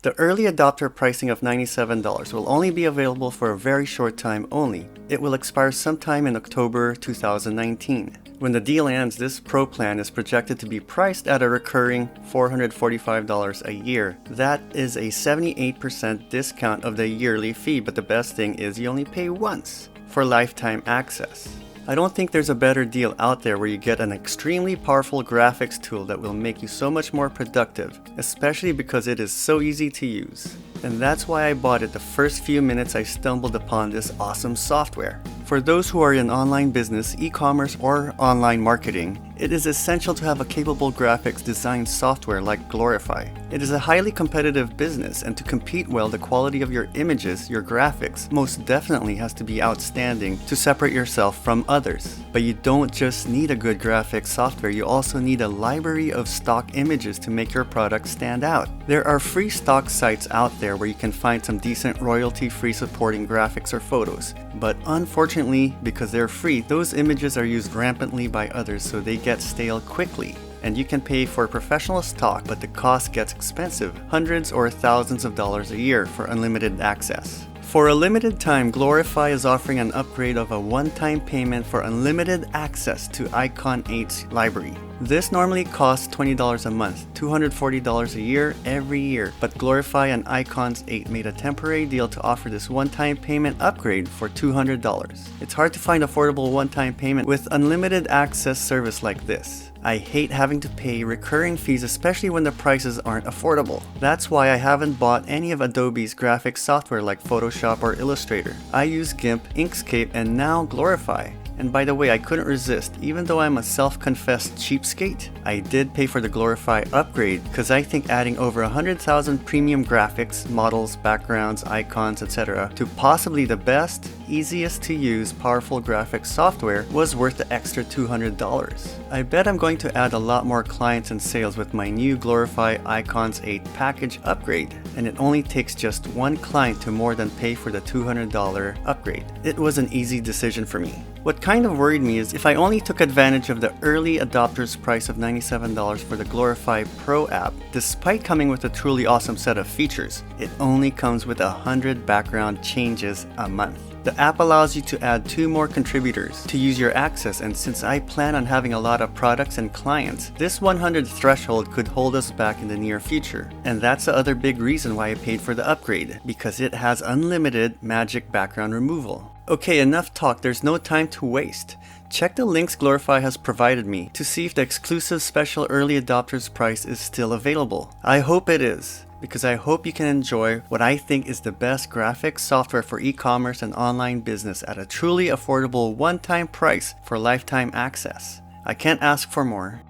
The early adopter pricing of $97 will only be available for a very short time only. It will expire sometime in October 2019. When the deal ends, this Pro plan is projected to be priced at a recurring $445 a year. That is a 78% discount of the yearly fee, but the best thing is you only pay once for lifetime access. I don't think there's a better deal out there where you get an extremely powerful graphics tool that will make you so much more productive, especially because it is so easy to use. And that's why I bought it the first few minutes I stumbled upon this awesome software. For those who are in online business, e-commerce, or online marketing, it is essential to have a capable graphics design software like Glorify. It is a highly competitive business, and to compete well, the quality of your images, your graphics, most definitely has to be outstanding to separate yourself from others. But you don't just need a good graphics software, you also need a library of stock images to make your product stand out. There are free stock sites out there where you can find some decent royalty-free supporting graphics or photos. But unfortunately, because they're free, those images are used rampantly by others, so they get stale quickly. And you can pay for professional stock, but the cost gets expensive, hundreds or thousands of dollars a year for unlimited access. For a limited time, Glorify is offering an upgrade of a one-time payment for unlimited access to Icon 8's library. This normally costs $20 a month, $240 a year every year, but Glorify and Icons 8 made a temporary deal to offer this one-time payment upgrade for $200. It's hard to find affordable one-time payment with unlimited access service like this. I hate having to pay recurring fees, especially when the prices aren't affordable. That's why I haven't bought any of Adobe's graphics software like Photoshop or Illustrator. I use GIMP, Inkscape, and now Glorify. And by the way, I couldn't resist. Even though I'm a self-confessed cheapskate, I did pay for the Glorify upgrade because I think adding over 100,000 premium graphics, models, backgrounds, icons, etc. to possibly the best, easiest to use, powerful graphics software was worth the extra $200. I bet I'm going to add a lot more clients and sales with my new Glorify Icons 8 package upgrade, and it only takes just one client to more than pay for the $200 upgrade. It was an easy decision for me. What kind of worried me is if I only took advantage of the early adopter's price of $97 for the Glorify Pro app, despite coming with a truly awesome set of features, it only comes with 100 background changes a month. The app allows you to add 2 more contributors to use your access, and since I plan on having a lot of products and clients, this 100 threshold could hold us back in the near future. And that's the other big reason why I paid for the upgrade, because it has unlimited magic background removal. Okay, enough talk, there's no time to waste. Check the links Glorify has provided me to see if the exclusive special early adopters price is still available. I hope it is, because I hope you can enjoy what I think is the best graphics software for e-commerce and online business at a truly affordable one-time price for lifetime access. I can't ask for more.